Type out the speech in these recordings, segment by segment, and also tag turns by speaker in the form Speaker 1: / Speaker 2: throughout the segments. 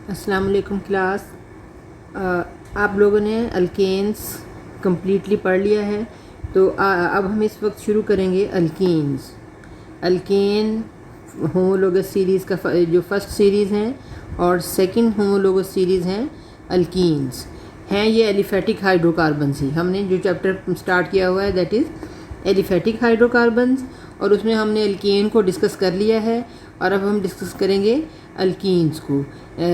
Speaker 1: अस्सलाम वालेकुम क्लास। आप लोगों ने अल्केन्स कम्प्लीटली पढ़ लिया है, तो अब हम इस वक्त शुरू करेंगे अल्कीन्स। अल्केन होमोलोगस सीरीज़ का जो फर्स्ट सीरीज़ है और सेकंड होमोलोगस सीरीज़ हैं अल्कीन्स हैं। ये एलिफेटिक हाइड्रोकार्बन्स ही हमने जो चैप्टर स्टार्ट किया हुआ है दैट इज़ एलिफेटिक हाइड्रोकार्बन्स, और उसमें हमने अल्केन को डिस्कस कर लिया है और अब हम डिस्कस करेंगे अल्कीन्स को।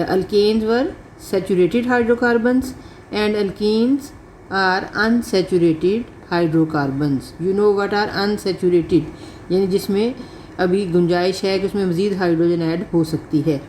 Speaker 1: Alkanes were saturated hydrocarbons and alkynes are unsaturated hydrocarbons. You know what are unsaturated, यानी जिसमें अभी गुंजाइश है कि उसमें मज़ीद हाइड्रोजन ऐड हो सकती है।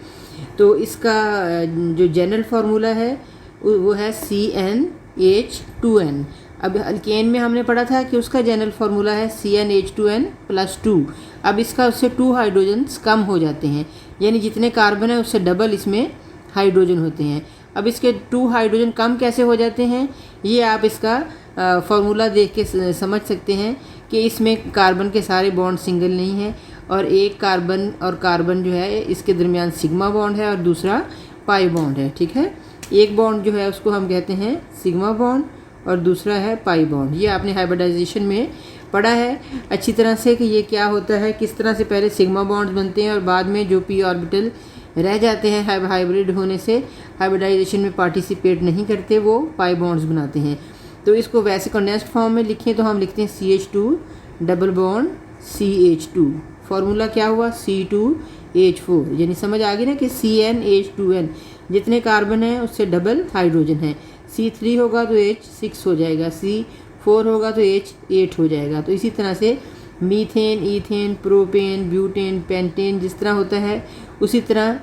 Speaker 1: तो इसका जो जनरल फार्मूला है वो है CnH2n। अब अल्केन में हमने पढ़ा था कि उसका जनरल फार्मूला है CnH2n+2। अब इसका उससे 2 हाइड्रोजन्स कम हो जाते हैं, यानी जितने कार्बन है उससे डबल इसमें हाइड्रोजन होते हैं। अब इसके 2 हाइड्रोजन कम कैसे हो जाते हैं, ये आप इसका फार्मूला देख के समझ सकते हैं कि इसमें कार्बन के सारे बॉन्ड सिंगल नहीं हैं और एक कार्बन और कार्बन जो है इसके दरमियान सिग्मा बॉन्ड है और दूसरा पाई बॉन्ड है। ठीक है, एक बॉन्ड जो है उसको हम कहते हैं सिग्मा बॉन्ड और दूसरा है पाई बॉन्ड। ये आपने हाइब्रिडाइजेशन में पढ़ा है अच्छी तरह से कि ये क्या होता है, किस तरह से पहले सिग्मा बॉन्ड्स बनते हैं और बाद में जो पी ऑर्बिटल रह जाते हैं हाइब्रिड होने से, हाइब्रिडाइजेशन में पार्टिसिपेट नहीं करते, वो पाई बॉन्ड्स बनाते हैं। तो इसको वैसे कंडेंस्ड फॉर्म में लिखें तो हम लिखते हैं CH2 double bond CH2। Formula क्या हुआ C2H4, यानी समझ आ गई ना कि CnH2n जितने कार्बन है उससे डबल हाइड्रोजन है। C3 होगा तो H6 हो जाएगा, C4 होगा तो H8 हो जाएगा। तो इसी तरह से methane, ethane, propane, butane, pentane जिस तरह होता है उसी तरह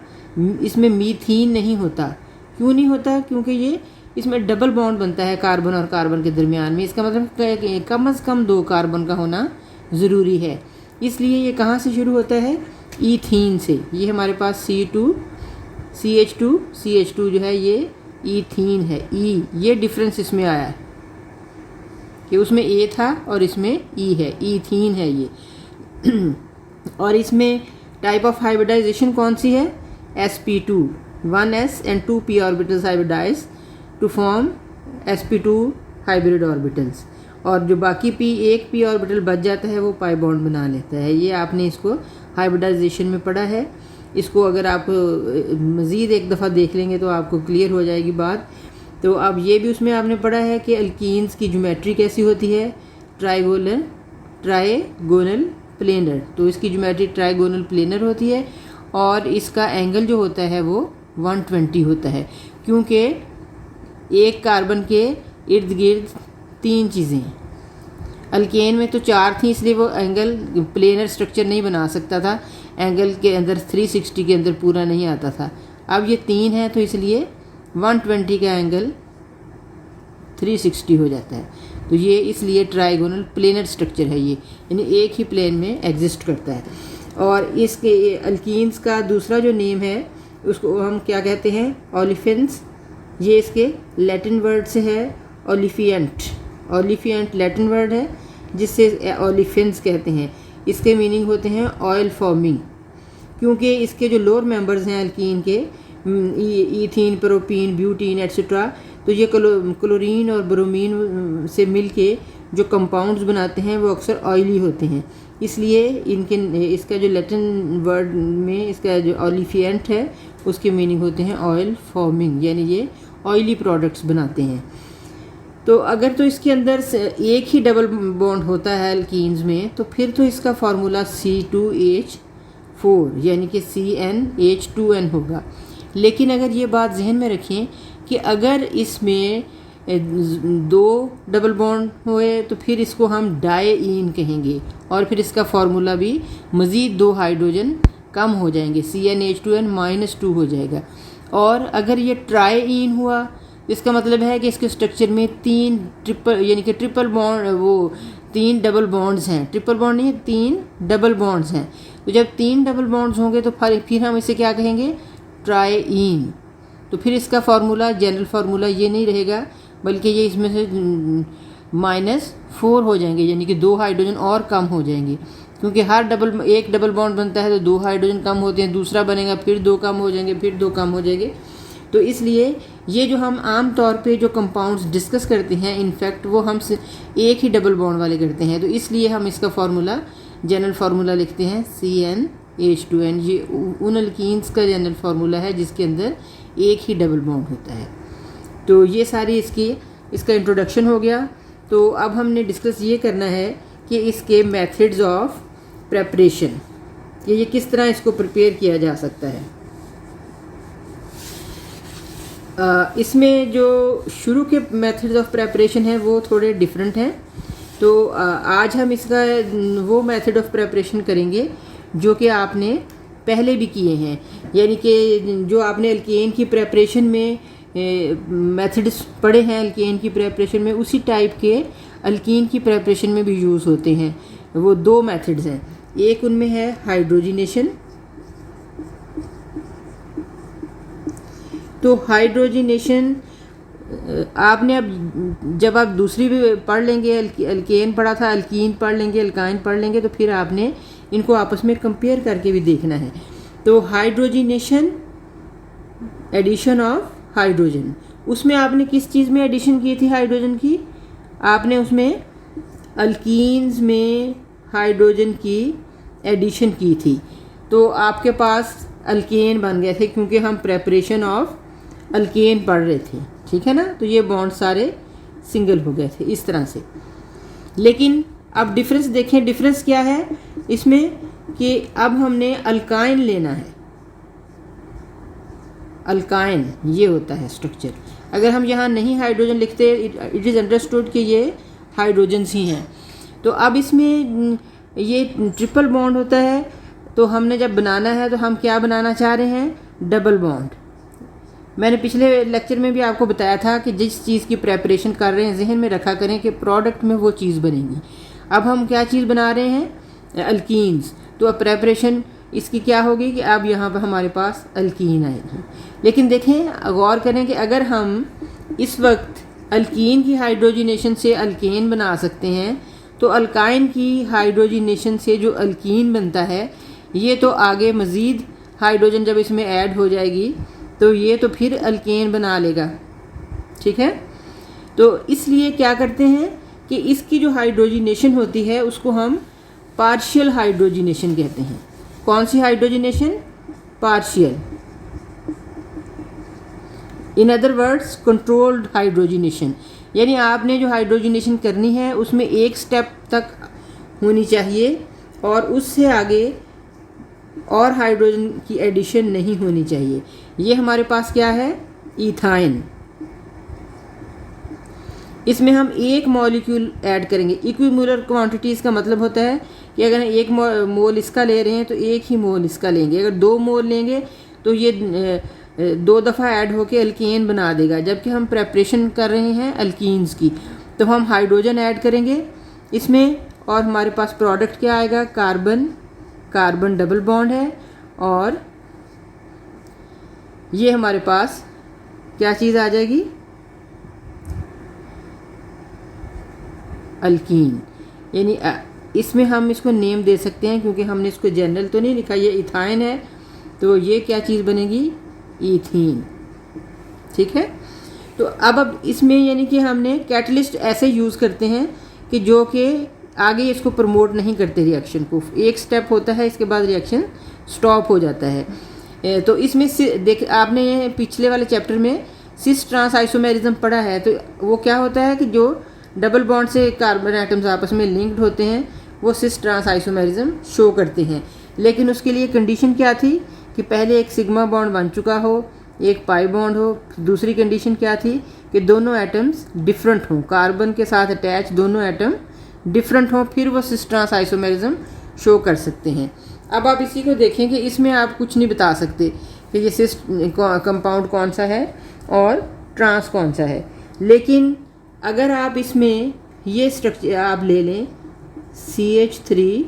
Speaker 1: इसमें मीथीन नहीं होता। क्यों नहीं होता? क्योंकि ये इसमें डबल बॉन्ड बनता है कार्बन और कार्बन के दरमियान में। इसका मतलब कम से कम 2 कार्बन का होना ज़रूरी है। इसलिए ये कहाँ से शुरू होता है? ईथीन से। ये हमारे पास CH2 जो है ये ईथीन है। ये डिफरेंस इसमें आया है कि उसमें A था और इसमें E है, ईथीन है ये। और इसमें टाइप ऑफ हाइब्रिडाइजेशन कौन सी है? sp2, 1s and 2 p orbitals hybridized to form sp2 hybrid orbitals, और जो बाकी एक p ऑर्बिटल बच जाता है वो पाई बॉन्ड बना लेता है। ये आपने इसको हाइब्रिडाइजेशन में पढ़ा है। इसको अगर आप मज़ीद एक दफ़ा देख लेंगे तो आपको क्लियर हो जाएगी बात। तो अब ये भी उसमें आपने पढ़ा है कि अल्कीन्स की ज्योमेट्री कैसी होती है? Trigonal planar. तो इसकी ज्योमेट्री ट्राइगोनल प्लेनर होती है और इसका एंगल जो होता है वो 120 होता है, क्योंकि एक कार्बन के इर्द गिर्द 3 चीज़ें हैं। अल्केन में तो 4 थी, इसलिए वो एंगल प्लेनर स्ट्रक्चर नहीं बना सकता था, एंगल के अंदर 360 के अंदर पूरा नहीं आता था। अब ये 3 है तो इसलिए 120 का एंगल 360 हो जाता है। तो ये इसलिए ट्राइगोनल प्लेनर स्ट्रक्चर है ये, यानी एक ही प्लेन में एग्जिस्ट करता है। और इसके अल्कीन्स का दूसरा जो नेम है उसको हम क्या कहते हैं? ओलिफेंस। ये इसके लैटिन वर्ड से है ओलिफिएंट लैटिन वर्ड है जिससे ओलिफेंस कहते हैं। इसके मीनिंग होते हैं ऑयल फॉर्मिंग, क्योंकि इसके जो लोअर मेंबर्स हैं अल्कीन के, ईथीन, प्रोपीन, ब्यूटीन एट्सेट्रा, तो ये क्लोरीन और ब्रोमीन से मिलके जो कंपाउंड्स बनाते हैं वो अक्सर ऑयली होते हैं। इसलिए इसका जो लैटिन वर्ड में इसका जो ओलिफिएंट है उसके मीनिंग होते हैं ऑयल फॉर्मिंग, यानी ये ऑयली प्रोडक्ट्स बनाते हैं। तो अगर तो इसके अंदर एक ही डबल बॉन्ड होता है अल्कीन्स में, तो फिर तो इसका फार्मूला C2H4 यानी कि CnH2n होगा। लेकिन अगर ये बात जहन में रखें कि अगर इसमें 2 डबल बॉन्ड हुए तो फिर इसको हम डाईईन कहेंगे और फिर इसका फार्मूला भी मज़ीद 2 हाइड्रोजन कम हो जाएंगे, CnH2n-2 हो जाएगा। और अगर ये ट्राईईन हुआ इसका मतलब है कि इसके स्ट्रक्चर में 3 ट्रिपल बॉन्ड, वो 3 डबल बॉन्ड्स हैं, ट्रिपल बॉन्ड नहीं, 3 डबल बॉन्ड्स हैं। तो जब 3 डबल बॉन्ड्स होंगे तो फिर हम इसे क्या कहेंगे? ट्राईईन। तो फिर इसका फार्मूला, जनरल फार्मूला ये नहीं रहेगा, बल्कि ये इसमें से -4 हो जाएंगे, यानी कि 2 हाइड्रोजन और कम हो जाएंगे, क्योंकि एक डबल बॉन्ड बनता है तो 2 हाइड्रोजन कम होते हैं, दूसरा बनेगा फिर 2 कम हो जाएंगे, फिर 2 कम हो जाएंगे। तो इसलिए ये जो हम आम तौर पे जो कंपाउंड्स डिस्कस करते हैं इनफैक्ट वो हम एक ही डबल बॉन्ड वाले करते हैं। तो इसलिए हम इसका फार्मूला जनरल फार्मूला लिखते हैं CnH2n। ये उन अल्कीन्स का जनरल फार्मूला है जिसके अंदर एक ही डबल बॉन्ड होता है। तो ये सारी इसका इंट्रोडक्शन हो गया। तो अब हमने डिस्कस ये करना है कि इसके मेथड्स ऑफ प्रेपरेशन, कि ये किस तरह इसको प्रिपेयर किया जा सकता है। इसमें जो शुरू के मेथड्स ऑफ प्रेपरेशन है वो थोड़े डिफरेंट हैं। तो आज हम इसका वो मेथड ऑफ प्रेपरेशन करेंगे जो कि आपने पहले भी किए हैं, यानी कि जो आपने एल्केन की प्रेपरेशन में मेथड्स पढ़े हैं एल्केन की प्रेपरेशन में, उसी टाइप के अल्कीन की प्रेपरेशन में भी यूज़ होते हैं। वो दो मेथड्स हैं। एक उनमें है हाइड्रोजिनेशन। तो हाइड्रोजिनेशन आपने अब जब आप दूसरी भी पढ़ लेंगे, अल्केन पढ़ा था, अल्कीन पढ़ लेंगे, अल्काइन पढ़ लेंगे, तो फिर आपने इनको आपस में कंपेयर करके भी देखना है। तो हाइड्रोजिनेशन, एडिशन ऑफ हाइड्रोजन, उसमें आपने किस चीज़ में एडिशन की थी हाइड्रोजन की? आपने उसमें अल्कीन्स में हाइड्रोजन की एडिशन की थी। तो आपके पास अल्केन बन गए थे क्योंकि हम प्रेपरेशन ऑफ अल्केन पढ़ रहे थे, ठीक है ना। तो ये बॉन्ड सारे सिंगल हो गए थे इस तरह से। लेकिन अब डिफरेंस देखें, डिफरेंस क्या है इसमें कि अब हमने अल्काइन लेना है। अल्काइन ये होता है स्ट्रक्चर। अगर हम यहाँ नहीं हाइड्रोजन लिखते, इट इज़ अंडरस्टूड कि ये हाइड्रोजन्स ही हैं। तो अब इसमें ये ट्रिपल बॉन्ड होता है। तो हमने जब बनाना है तो हम क्या बनाना चाह रहे हैं? Double bond. मैंने पिछले लेक्चर में भी आपको बताया था कि जिस चीज़ की प्रेपरेशन कर रहे हैं जहन में रखा करें कि प्रोडक्ट में वो चीज़ बनेगी। अब हम क्या चीज़ बना रहे हैं? अल्कीन्स। तो अब प्रेपरेशन इसकी क्या होगी कि अब यहाँ पर हमारे पास अल्कीन आएगी। लेकिन देखें, गौर करें कि अगर हम इस वक्त अल्कीन की हाइड्रोजिनेशन से अल्केन बना सकते हैं, तो अल्काइन की हाइड्रोजिनेशन से जो अल्कीन बनता है, ये तो आगे मज़ीद हाइड्रोजन जब इसमें ऐड हो जाएगी तो ये तो फिर अल्केन बना लेगा, ठीक है। तो इसलिए क्या करते हैं कि इसकी जो हाइड्रोजिनेशन होती है उसको हम पार्शियल हाइड्रोजिनेशन कहते हैं। कौन सी hydrogenation? Partial. In other words controlled hydrogenation. यानी आपने जो हाइड्रोजिनेशन करनी है उसमें एक स्टेप तक होनी चाहिए और उससे आगे और हाइड्रोजन की एडिशन नहीं होनी चाहिए। ये हमारे पास क्या है? इथाइन। इसमें हम एक मॉलिक्यूल ऐड करेंगे। इक्विमोलर क्वांटिटीज़ का मतलब होता है कि अगर एक मोल इसका ले रहे हैं तो एक ही मोल इसका लेंगे। अगर दो मोल लेंगे तो ये दो दफ़ा ऐड होके अल्केन बना देगा। जबकि हम प्रेपरेशन कर रहे हैं अल्कीन्स की, तो हम हाइड्रोजन ऐड करेंगे इसमें और हमारे पास प्रोडक्ट क्या आएगा? कार्बन। कार्बन डबल बॉन्ड है और ये हमारे पास क्या चीज़ आ जाएगी? अल्कीन। यानी इसमें हम इसको नेम दे सकते हैं क्योंकि हमने इसको जनरल तो नहीं लिखा, ये इथाइन है, तो ये क्या चीज़ बनेगी? ईथीन, ठीक है। तो अब इसमें यानी कि हमने कैटलिस्ट ऐसे यूज़ करते हैं कि जो कि आगे इसको प्रमोट नहीं करते रिएक्शन को। एक स्टेप होता है, इसके बाद रिएक्शन स्टॉप हो जाता है। तो इसमें देख, आपने पिछले वाले चैप्टर में सिस ट्रांस आइसोमेरिज्म पढ़ा है। तो वो क्या होता है कि जो डबल बॉन्ड से कार्बन एटम्स आपस में लिंक्ड होते हैं वो सिस ट्रांस आइसोमेरिज्म शो करते हैं। लेकिन उसके लिए कंडीशन क्या थी कि पहले एक सिग्मा बॉन्ड बन चुका हो, एक पाई बॉन्ड हो। दूसरी कंडीशन क्या थी कि दोनों एटम्स डिफरेंट हों, कार्बन के साथ अटैच दोनों एटम डिफरेंट हों, फिर वो सिस ट्रांस आइसोमेरिज्म शो कर सकते हैं। अब आप इसी को देखें कि इसमें आप कुछ नहीं बता सकते कि ये सिस कंपाउंड कौन सा है और ट्रांस कौन सा है। लेकिन अगर आप इसमें ये स्ट्रक्चर आप ले लें, CH3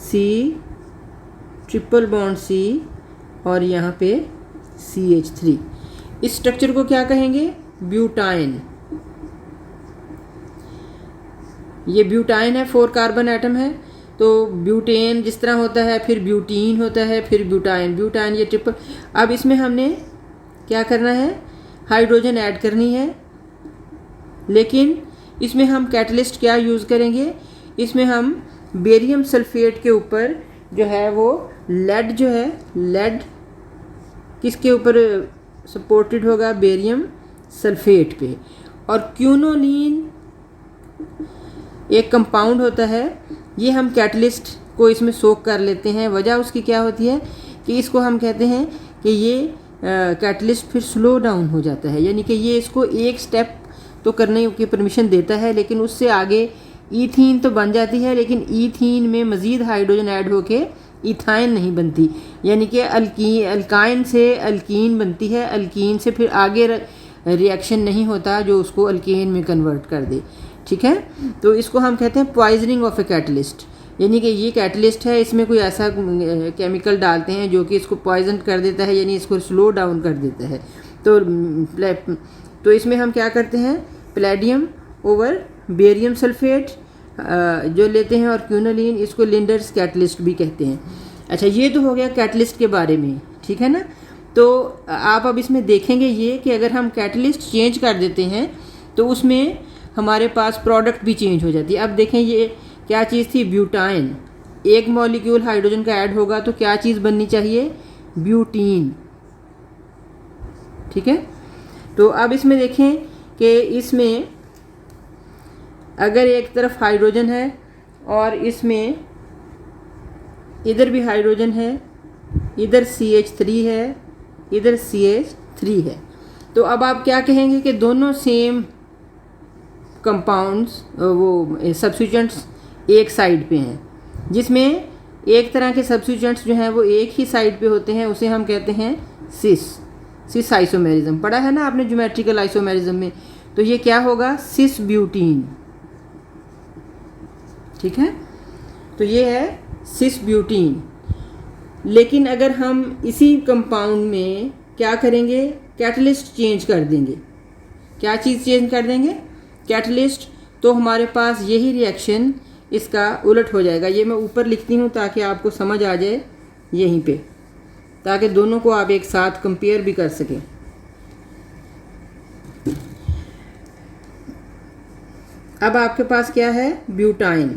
Speaker 1: C triple bond C और यहाँ पे CH3, इस स्ट्रक्चर को क्या कहेंगे? ब्यूटाइन। ये ब्यूटाइन है, 4 कार्बन एटम है। तो ब्यूटेन जिस तरह होता है, फिर ब्यूटीन होता है, फिर ब्यूटाइन। ब्यूटाइन ये ट्रिपल। अब इसमें हमने क्या करना है, हाइड्रोजन ऐड करनी है। लेकिन इसमें हम कैटलिस्ट क्या यूज़ करेंगे, इसमें हम बेरियम सल्फेट के ऊपर जो है वो लेड जो है, लेड किसके ऊपर सपोर्टेड होगा, बेरियम सल्फेट पे। और क्यूनोलीन एक कंपाउंड होता है, ये हम कैटलिस्ट को इसमें सोक कर लेते हैं। वजह उसकी क्या होती है कि इसको हम कहते हैं कि ये कैटलिस्ट फिर स्लो डाउन हो जाता है, यानी कि ये इसको एक स्टेप तो करने की परमिशन देता है, लेकिन उससे आगे ईथीन तो बन जाती है, लेकिन ईथीन में मज़ीद हाइड्रोजन ऐड होके इथाइन नहीं बनती, यानी कि अल्काइन से अल्कीन बनती है, अल्कीन से फिर आगे रिएक्शन नहीं होता जो उसको अल्केन में कन्वर्ट कर दे। ठीक है, तो इसको हम कहते हैं पॉइजनिंग ऑफ ए कैटलिस्ट, यानी कि ये कैटलिस्ट है, इसमें कोई ऐसा केमिकल डालते हैं जो कि इसको पॉइजन कर देता है, यानी इसको स्लो डाउन कर देता है। तो इसमें हम क्या करते हैं, पैलेडियम ओवर बेरियम सल्फेट जो लेते हैं, और क्यूनोलीन, इसको लिंडर्स कैटलिस्ट भी कहते हैं। अच्छा, ये तो हो गया कैटलिस्ट के बारे में, ठीक है ना। तो आप अब इसमें देखेंगे ये कि अगर हम कैटलिस्ट चेंज कर देते हैं तो उसमें हमारे पास प्रोडक्ट भी चेंज हो जाती है। अब देखें ये क्या चीज़ थी, ब्यूटाइन, एक मॉलिक्यूल हाइड्रोजन का ऐड होगा तो क्या चीज़ बननी चाहिए, ब्यूटीन। ठीक है, तो अब इसमें देखें कि इसमें अगर एक तरफ हाइड्रोजन है और इसमें इधर भी हाइड्रोजन है, इधर CH3 है, इधर CH3 है, तो अब आप क्या कहेंगे कि दोनों सेम कंपाउंड्स वो सब्स्टिट्यूएंट्स एक साइड पे हैं, जिसमें एक तरह के सब्स्टिट्यूएंट्स जो हैं वो एक ही साइड पे होते हैं, उसे हम कहते हैं सिस आइसोमेरिज्म। पढ़ा है ना आपने ज्योमेट्रिकल आइसोमेरिज्म में, तो ये क्या होगा, सिस ब्यूटीन। ठीक है, तो ये है सिस ब्यूटीन। लेकिन अगर हम इसी कंपाउंड में क्या करेंगे, कैटलिस्ट चेंज कर देंगे, क्या चीज़ चेंज कर देंगे, कैटलिस्ट, तो हमारे पास यही रिएक्शन इसका उलट हो जाएगा। ये मैं ऊपर लिखती हूँ ताकि आपको समझ आ जाए यहीं पे, ताकि दोनों को आप एक साथ कंपेयर भी कर सकें। अब आपके पास क्या है, ब्यूटाइन,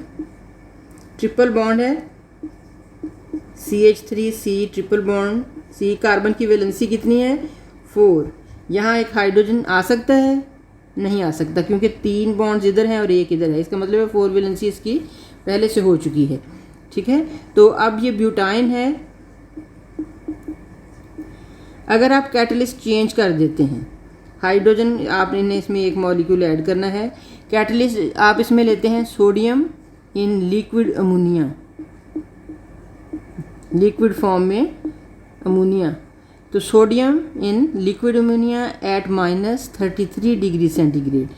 Speaker 1: ट्रिपल बॉन्ड है, CH3C triple bond C, carbon की वैलेंसी कितनी है, 4। यहाँ एक हाइड्रोजन आ सकता है, नहीं आ सकता, क्योंकि 3 बॉन्ड्स इधर हैं और एक इधर है, इसका मतलब है 4 वैलेंसी इसकी पहले से हो चुकी है। ठीक है, तो अब ये ब्यूटाइन है। अगर आप कैटलिस्ट चेंज कर देते हैं, हाइड्रोजन आपने इसमें एक मॉलिक्यूल ऐड करना है, कैटलिस्ट आप इसमें लेते हैं sodium in liquid ammonia, liquid form में अमोनिया, तो sodium in liquid ammonia at -33 degree centigrade.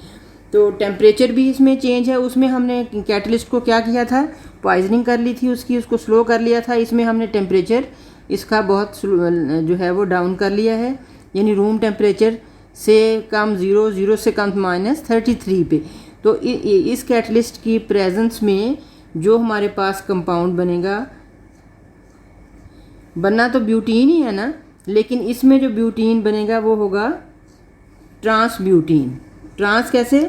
Speaker 1: तो टेम्परेचर भी इसमें चेंज है, उसमें हमने कैटलिस्ट को क्या किया था, पॉइजनिंग कर ली थी उसकी, उसको स्लो कर लिया था। इसमें हमने टेम्परेचर इसका बहुत जो है वो डाउन कर लिया है, यानी रूम टेम्परेचर से कम 0 से कम -33 पे। तो इस कैटलिस्ट की प्रेजेंस में जो हमारे पास कंपाउंड बनेगा, बनना तो ब्यूटीन ही है ना, लेकिन इसमें जो ब्यूटीन बनेगा वो होगा ट्रांस ब्यूटीन। ट्रांस कैसे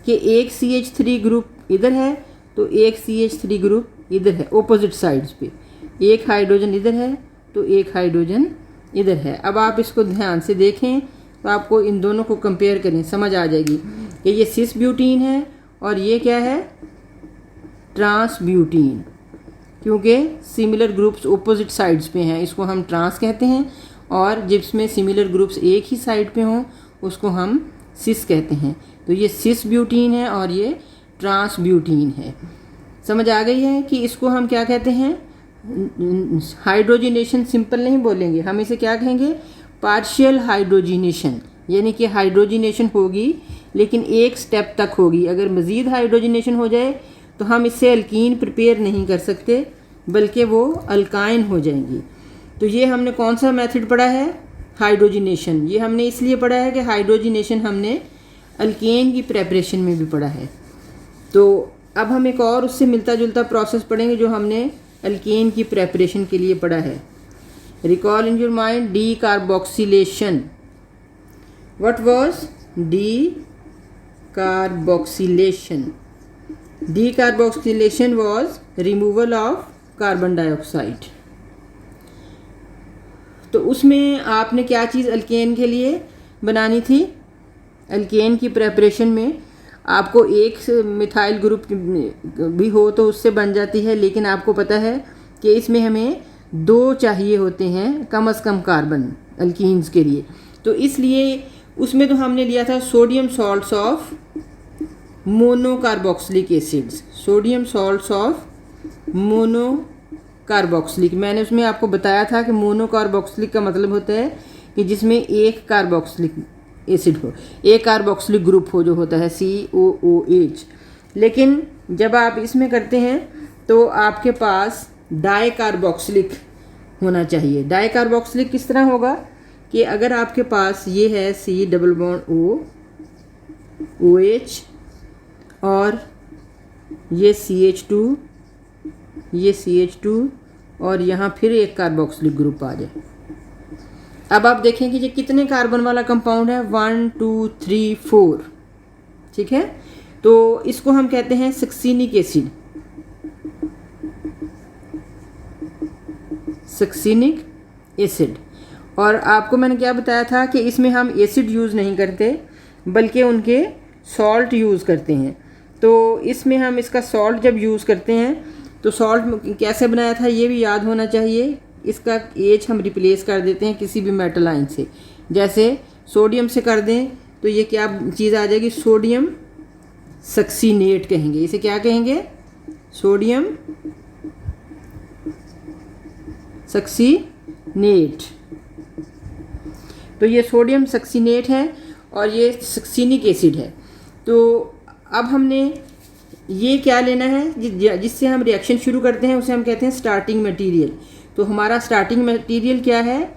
Speaker 1: कि एक CH3 ग्रुप इधर है तो एक CH3 ग्रुप इधर है, ओपोजिट साइड्स पे, एक हाइड्रोजन इधर है तो एक हाइड्रोजन इधर है। अब आप इसको ध्यान से देखें तो आपको इन दोनों को कंपेयर करें, समझ आ जाएगी कि ये सिस ब्यूटीन है और ये क्या है, ट्रांस ब्यूटीन, क्योंकि सिमिलर ग्रुप्स ओपोजिट साइड्स पे हैं, इसको हम ट्रांस कहते हैं, और जिसमें सिमिलर ग्रुप्स एक ही साइड पे हों उसको हम सिस कहते हैं। तो ये सिस ब्यूटीन है और ये ट्रांस ब्यूटीन है। समझ आ गई है कि इसको हम क्या कहते हैं, हाइड्रोजिनेशन सिंपल नहीं बोलेंगे, हम इसे क्या कहेंगे, पार्शियल हाइड्रोजिनेशन, यानी कि हाइड्रोजिनेशन होगी लेकिन एक स्टेप तक होगी। अगर मज़ीद हाइड्रोजिनेशन हो जाए तो हम इससे अल्कीन प्रिपेयर नहीं कर सकते, बल्कि वो अल्काइन हो जाएंगी। तो ये हमने कौन सा मेथड पढ़ा है, हाइड्रोजिनेशन। ये हमने इसलिए पढ़ा है कि हाइड्रोजिनेशन हमने अल्केन की प्रेपरेशन में भी पढ़ा है। तो अब हम एक और उससे मिलता जुलता प्रोसेस पढ़ेंगे जो हमने अल्केन की प्रेपरेशन के लिए पढ़ा है। Recall in your mind, D carboxylation. What was decarboxylation? Decarboxylation was removal of carbon dioxide. तो उसमें आपने क्या चीज़ अल्केन के लिए बनानी थी? अल्केन की प्रेपरेशन में आपको एक मिथाइल ग्रुप भी हो तो उससे बन जाती है, लेकिन आपको पता है कि इसमें हमें 2 चाहिए होते हैं कम से कम कार्बन अल्कीन्स के लिए। तो इसलिए उसमें तो हमने लिया था sodium salts of monocarboxylic acids, sodium salts of monocarboxylic. मैंने उसमें आपको बताया था कि मोनोकार्बोक्सिलिक का मतलब होता है कि जिसमें एक कार्बोक्सिलिक एसिड हो, एक कार्बोक्सिलिक ग्रुप हो, जो होता है COOH। लेकिन जब आप इसमें करते हैं तो आपके पास डाइकार्बोक्सिलिक होना चाहिए। डाइकार्बोक्सिलिक किस तरह होगा कि अगर आपके पास ये है C double bond O OH और ये CH2, ये CH2 और यहाँ फिर एक कार्बोक्सिलिक ग्रुप आ जाए। अब आप देखें कि ये कितने कार्बन वाला कंपाउंड है, 1 2 3 4, ठीक है। तो इसको हम कहते हैं सक्सीनिक एसिड, सक्सीनिक एसिड। और आपको मैंने क्या बताया था कि इसमें हम एसिड यूज़ नहीं करते बल्कि उनके सॉल्ट यूज़ करते हैं। तो इसमें हम इसका सॉल्ट जब यूज़ करते हैं तो सॉल्ट कैसे बनाया था ये भी याद होना चाहिए। इसका एच हम रिप्लेस कर देते हैं किसी भी मेटल आयन से, जैसे सोडियम से कर दें तो ये क्या चीज़ आ जाएगी, सोडियम सक्सीनेट कहेंगे। इसे क्या कहेंगे, सोडियम सक्सीनेट। तो ये सोडियम सक्सीनेट है और ये सक्सीनिक एसिड है। तो अब हमने ये क्या लेना है, जिससे हम रिएक्शन शुरू करते हैं उसे हम कहते हैं स्टार्टिंग मटेरियल। तो हमारा स्टार्टिंग मटेरियल क्या है,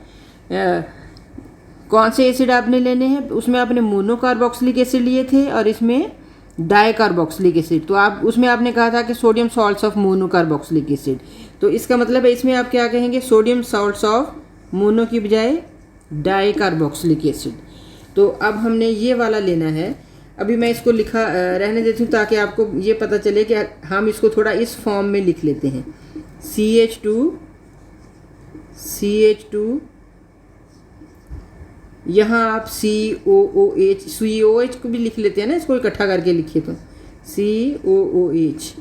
Speaker 1: कौन से एसिड आपने लेने हैं, उसमें आपने मोनोकार्बोक्सिलिक एसिड लिए थे और इसमें डाइकार्बोक्सिलिक एसिड। तो आप उसमें आपने कहा था कि sodium salts of monocarboxylic acid. तो इसका मतलब है इसमें आप क्या कहेंगे, सोडियम सॉल्ट्स ऑफ मोनो की बजाय डाइकार्बोक्सिलिक एसिड। तो अब हमने ये वाला लेना है। अभी मैं इसको लिखा रहने देती हूँ ताकि आपको ये पता चले कि हम इसको थोड़ा इस फॉर्म में लिख लेते हैं। CH2 यहाँ आप COOH को भी लिख लेते हैं ना, इसको इकट्ठा करके लिखिए तो COOH,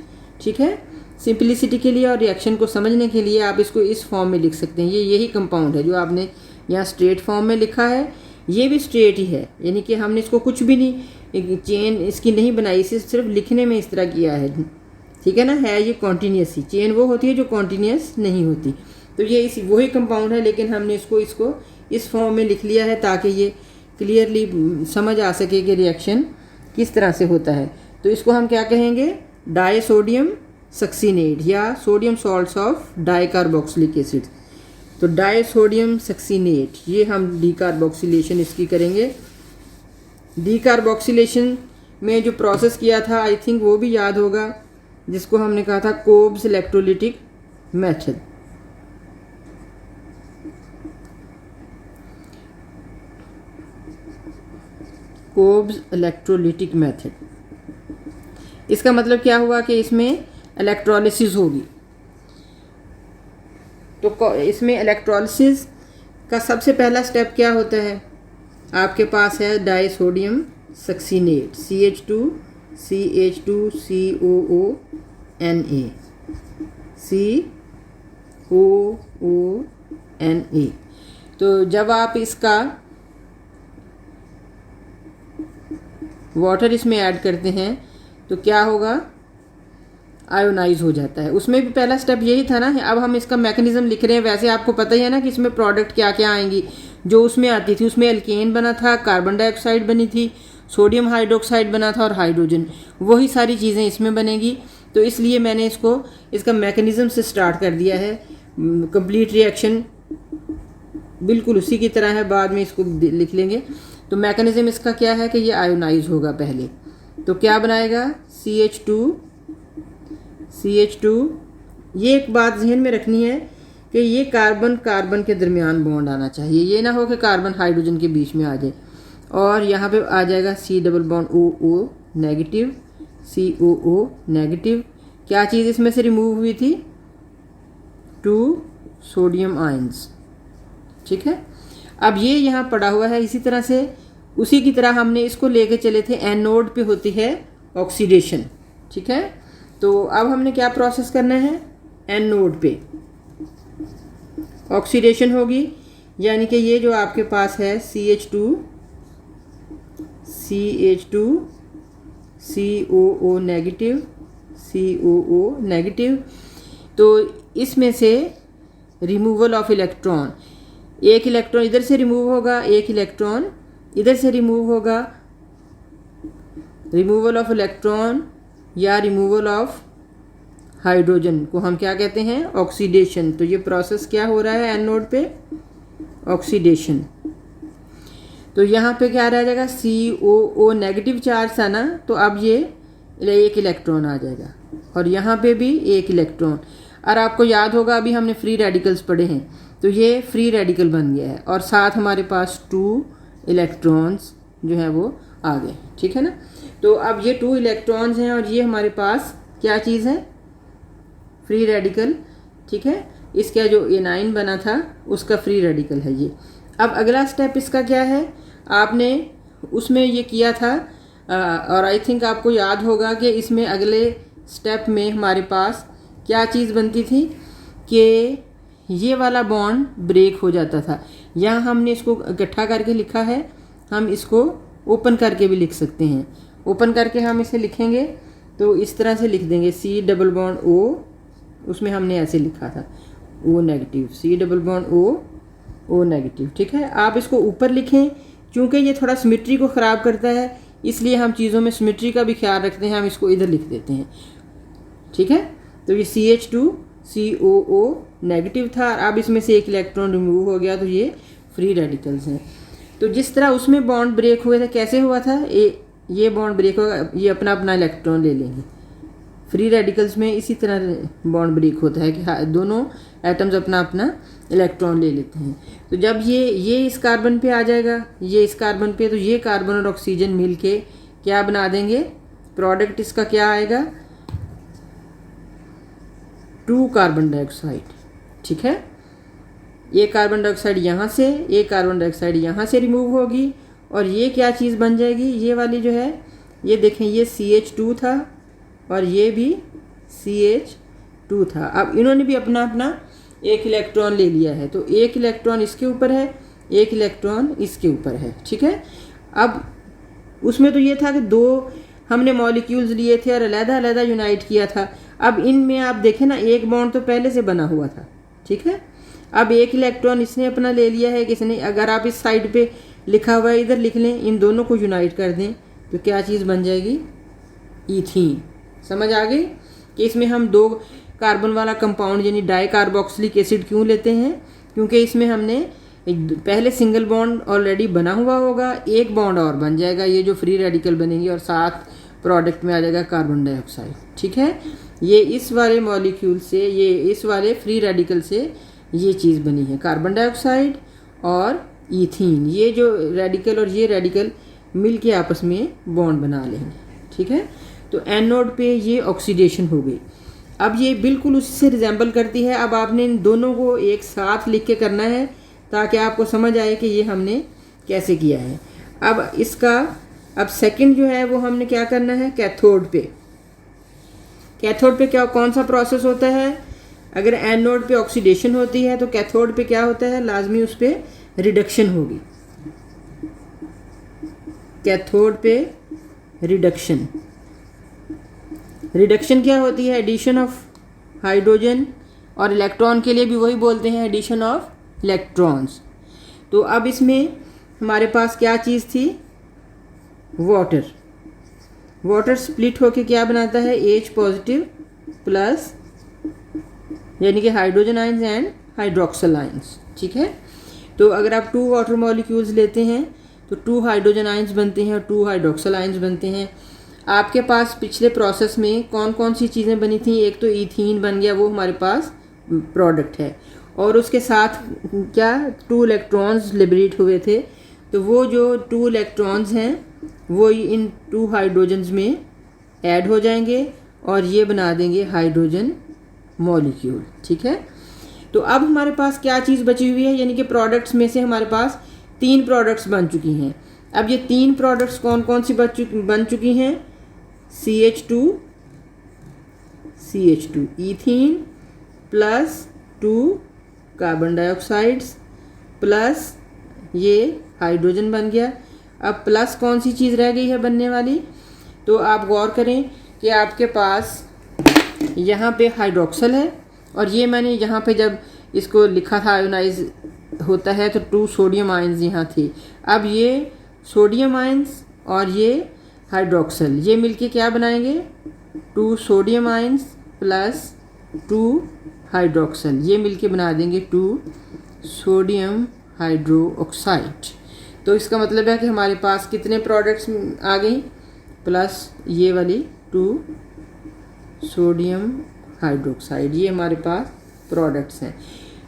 Speaker 1: ठीक है। सिंपलिसिटी के लिए और रिएक्शन को समझने के लिए आप इसको इस फॉर्म में लिख सकते हैं। ये यही कंपाउंड है जो आपने यहाँ स्ट्रेट फॉर्म में लिखा है, ये भी स्ट्रेट ही है, यानी कि हमने इसको कुछ भी नहीं चेन इसकी नहीं बनाई, इसे सिर्फ लिखने में इस तरह किया है, ठीक है ना। है ये कॉन्टीन्यूस ही, चेन वो होती है जो कॉन्टीन्यूस नहीं होती। तो ये इसी वही कंपाउंड है, लेकिन हमने इसको इस फॉर्म में लिख लिया है ताकि ये क्लियरली समझ आ सके कि रिएक्शन किस तरह से होता है। तो इसको हम क्या कहेंगे, डाइसोडियम सक्सीनेट या sodium salts of dicarboxylic acid. तो डाइसोडियम सक्सीनेट, ये हम डीकार्बोक्सिलेशन इसकी करेंगे। डीकार्बोक्सिलेशन में जो प्रोसेस किया था आई थिंक वो भी याद होगा, जिसको हमने कहा था कोब्स इलेक्ट्रोलिटिक मेथड। कोब्स इलेक्ट्रोलिटिक मेथड, इसका मतलब क्या हुआ कि इसमें इलेक्ट्रोलिसिस होगी। तो इसमें इलेक्ट्रोलिसिस का सबसे पहला स्टेप क्या होता है, आपके पास है डाइसोडियम सक्सीनेट CH2COONA। तो जब आप इसका वाटर इसमें ऐड करते हैं तो क्या होगा, आयोनाइज हो जाता है। उसमें भी पहला स्टेप यही था ना। अब हम इसका मैकेनिज्म लिख रहे हैं। वैसे आपको पता ही है ना कि इसमें प्रोडक्ट क्या क्या आएंगी। जो उसमें आती थी उसमें अल्केन बना था, कार्बन डाइऑक्साइड बनी थी, सोडियम हाइड्रोक्साइड बना था और हाइड्रोजन, वही सारी चीज़ें इसमें बनेगी। तो इसलिए मैंने इसका मैकेनिज्म से स्टार्ट कर दिया है। कंप्लीट रिएक्शन बिल्कुल उसी की तरह है, बाद में इसको लिख लेंगे। तो मैकेनिज्म इसका क्या है कि ये आयोनाइज होगा पहले। तो क्या बनाएगा, CH2। ये एक बात जहन में रखनी है कि ये कार्बन कार्बन के दरमियान बॉन्ड आना चाहिए, ये ना हो कि कार्बन हाइड्रोजन के बीच में आ जाए। और यहाँ पे आ जाएगा C double bond OO negative, COO negative. क्या चीज़ इसमें से रिमूव हुई थी? 2 सोडियम आयंस। ठीक है, अब ये यहाँ पड़ा हुआ है। इसी तरह से उसी की तरह हमने इसको लेके चले थे, एनोड पे होती है ऑक्सीडेशन। ठीक है, तो अब हमने क्या प्रोसेस करना है? एनोड पे ऑक्सीडेशन होगी, यानी कि ये जो आपके पास है CH2 COO negative, COO negative, तो इसमें से रिमूवल ऑफ इलेक्ट्रॉन, एक इलेक्ट्रॉन इधर से रिमूव होगा, एक इलेक्ट्रॉन इधर से रिमूव होगा। रिमूवल ऑफ इलेक्ट्रॉन या रिमूवल ऑफ हाइड्रोजन को हम क्या कहते हैं? ऑक्सीडेशन। तो ये प्रोसेस क्या हो रहा है एनोड पे? ऑक्सीडेशन। तो यहाँ पे क्या रह जाएगा? COO नेगेटिव चार्ज था ना, तो अब ये एक इलेक्ट्रॉन आ जाएगा और यहाँ पे भी एक इलेक्ट्रॉन। और आपको याद होगा अभी हमने फ्री रेडिकल्स पढ़े हैं, तो ये फ्री रेडिकल बन गया है और साथ हमारे पास 2 इलेक्ट्रॉन्स जो है वो आ गए। ठीक है ना, तो अब ये 2 इलेक्ट्रॉन्स हैं और ये हमारे पास क्या चीज़ है? Free radical. ठीक है, इसका जो एनाइन बना था उसका फ्री रेडिकल है ये। अब अगला स्टेप इसका क्या है? आपने उसमें ये किया था और आई थिंक आपको याद होगा कि इसमें अगले स्टेप में हमारे पास क्या चीज़ बनती थी कि ये वाला बॉन्ड ब्रेक हो जाता था। यहाँ हमने इसको इकट्ठा करके लिखा है, हम इसको ओपन करके भी लिख सकते हैं। ओपन करके हम इसे लिखेंगे तो इस तरह से लिख देंगे, C डबल बॉन्ड O, उसमें हमने ऐसे लिखा था O negative, C double bond O negative. ठीक है, आप इसको ऊपर लिखें, क्योंकि ये थोड़ा सिमेट्री को ख़राब करता है, इसलिए हम चीज़ों में सिमेट्री का भी ख्याल रखते हैं, हम इसको इधर लिख देते हैं। ठीक है, तो ये CH2 COO नेगेटिव था, अब इसमें से एक इलेक्ट्रॉन रिमूव हो गया, तो ये फ्री रेडिकल्स हैं। तो जिस तरह उसमें बॉन्ड ब्रेक हुए थे, कैसे हुआ था? ये बॉन्ड ब्रेक होगा, ये अपना अपना इलेक्ट्रॉन ले लेंगे। फ्री रेडिकल्स में इसी तरह बॉन्ड ब्रेक होता है कि दोनों एटम्स अपना अपना इलेक्ट्रॉन ले लेते हैं। तो जब ये इस कार्बन पे आ जाएगा, ये इस कार्बन पे, तो ये कार्बन और ऑक्सीजन मिलके क्या बना देंगे? प्रोडक्ट इसका क्या आएगा? 2 कार्बन डाइऑक्साइड। ठीक है, ये कार्बन डाइऑक्साइड यहाँ से, एक कार्बन डाइऑक्साइड यहाँ से रिमूव होगी और ये क्या चीज़ बन जाएगी? ये वाली जो है, ये देखें, ये CH2 था और ये भी CH2 था। अब इन्होंने भी अपना अपना एक इलेक्ट्रॉन ले लिया है, तो एक इलेक्ट्रॉन इसके ऊपर है, एक इलेक्ट्रॉन इसके ऊपर है। ठीक है, अब उसमें तो ये था कि 2 हमने मॉलिक्यूल्स लिए थे और अलग-अलग यूनाइट किया था। अब इनमें आप देखें ना, एक बॉन्ड तो पहले से बना हुआ था। ठीक है, अब एक इलेक्ट्रॉन इसने अपना ले लिया है, किसने? अगर आप इस साइड पे लिखा हुआ है इधर लिख लें, इन दोनों को यूनाइट कर दें, तो क्या चीज़ बन जाएगी? ईथीन। समझ आ गई कि इसमें हम 2 कार्बन वाला कंपाउंड यानी डाई कार्बोक्सिलिक एसिड क्यों लेते हैं? क्योंकि इसमें हमने पहले सिंगल बॉन्ड ऑलरेडी बना हुआ होगा, एक बॉन्ड और बन जाएगा, ये जो फ्री रेडिकल बनेंगे, और साथ प्रोडक्ट में आ जाएगा कार्बन डाइऑक्साइड। ठीक है, ये इस वाले मॉलिक्यूल से, ये इस वाले फ्री रेडिकल से ये चीज़ बनी है, कार्बन डाइऑक्साइड और ईथीन। ये जो रेडिकल और ये रेडिकल मिल के आपस में बॉन्ड बना लेंगे। ठीक है, तो एनोड पे ये ऑक्सीडेशन हो गई। अब ये बिल्कुल उसी से रिजेंबल करती है। अब आपने इन दोनों को एक साथ लिख के करना है ताकि आपको समझ आए कि ये हमने कैसे किया है। अब इसका सेकंड जो है वो हमने क्या करना है? कैथोड पे। कैथोड पे क्या कौन सा प्रोसेस होता है? अगर एनोड पे ऑक्सीडेशन होती है तो कैथोड पे क्या होता है? लाजमी उस पर रिडक्शन होगी। कैथोड पे रिडक्शन। रिडक्शन क्या होती है? एडिशन ऑफ हाइड्रोजन, और इलेक्ट्रॉन के लिए भी वही बोलते हैं, एडिशन ऑफ इलेक्ट्रॉन्स। तो अब इसमें हमारे पास क्या चीज़ थी? वाटर। वाटर स्प्लिट होके क्या बनाता है? H पॉजिटिव प्लस, यानी कि hydrogen ions and hydroxyl ions. ठीक है, तो अगर आप 2 वाटर मॉलिक्यूल्स लेते हैं तो 2 हाइड्रोजन आयंस बनते हैं और 2 हाइड्रोक्सल आयंस बनते हैं। आपके पास पिछले प्रोसेस में कौन कौन सी चीज़ें बनी थी? एक तो ईथीन बन गया, वो हमारे पास प्रोडक्ट है, और उसके साथ क्या 2 इलेक्ट्रॉन्स लिबरेट हुए थे, तो वो जो 2 इलेक्ट्रॉन्स हैं वो इन 2 हाइड्रोजन्स में ऐड हो जाएंगे और ये बना देंगे हाइड्रोजन मॉलिक्यूल। ठीक है, तो अब हमारे पास क्या चीज़ बची हुई है, यानी कि प्रोडक्ट्स में से हमारे पास 3 प्रोडक्ट्स बन चुकी हैं। अब ये 3 प्रोडक्ट्स कौन कौन सी बन चुकी हैं? CH2 ethene plus 2 carbon dioxides plus ये हाइड्रोजन बन गया। अब प्लस कौन सी चीज़ रह गई है बनने वाली? तो आप गौर करें कि आपके पास यहाँ पे हाइड्रोक्सल है और ये मैंने यहाँ पे जब इसको लिखा था आयोनाइज होता है तो 2 सोडियम आयंस यहाँ थे। अब ये सोडियम आयंस और ये हाइड्रोक्सल ये मिलके क्या बनाएंगे? 2 सोडियम आयंस प्लस 2 हाइड्रोक्सल ये मिलके बना देंगे 2 सोडियम हाइड्रोक्साइड। तो इसका मतलब है कि हमारे पास कितने प्रोडक्ट्स आ गई? प्लस ये वाली 2 सोडियम हाइड्रोक्साइड, ये हमारे पास प्रोडक्ट्स हैं।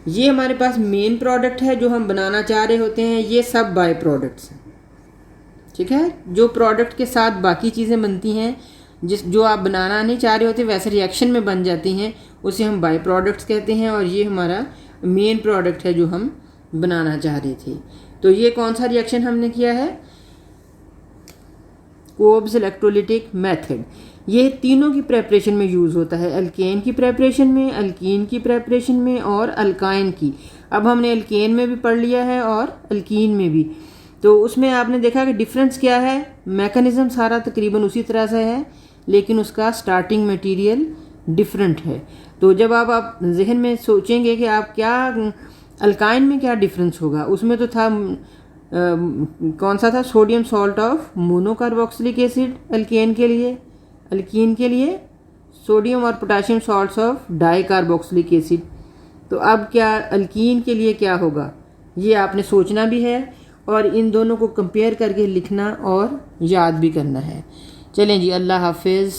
Speaker 1: ये हमारे पास मेन प्रोडक्ट है जो हम बनाना चाह रहे होते हैं, ये सब बाय प्रोडक्ट्स हैं। ठीक है, जो प्रोडक्ट के साथ बाकी चीज़ें बनती हैं जो आप बनाना नहीं चाह रहे होते वैसे रिएक्शन में बन जाती हैं, उसे हम बाय प्रोडक्ट्स कहते हैं। और ये हमारा मेन प्रोडक्ट है जो हम बनाना चाह रहे थे। तो ये कौन सा रिएक्शन हमने किया है? कोब्स इलेक्ट्रोलिटिक मेथड। ये तीनों की प्रेपरेशन में यूज़ होता है, एल्केन की प्रेपरेशन में, अल्कीन की प्रेपरेशन में और अल्काइन की। अब हमने एल्केन में भी पढ़ लिया है और अल्कीन में भी। तो उसमें आपने देखा कि डिफरेंस क्या है, मैकेनिज़्म सारा तकरीबन उसी तरह से है लेकिन उसका स्टार्टिंग मटेरियल डिफरेंट है। तो जब आप जहन में सोचेंगे कि आप क्या अल्काइन में क्या डिफरेंस होगा, उसमें तो था कौन सा था? Sodium salt of monocarboxylic acid alkane के लिए, अल्कीन के लिए सोडियम और potassium salts of dicarboxylic acid. तो अब क्या अल्कीन के लिए क्या होगा, ये आपने सोचना भी है और इन दोनों को कंपेयर करके लिखना और याद भी करना है। चलें जी, अल्लाह हाफिज़।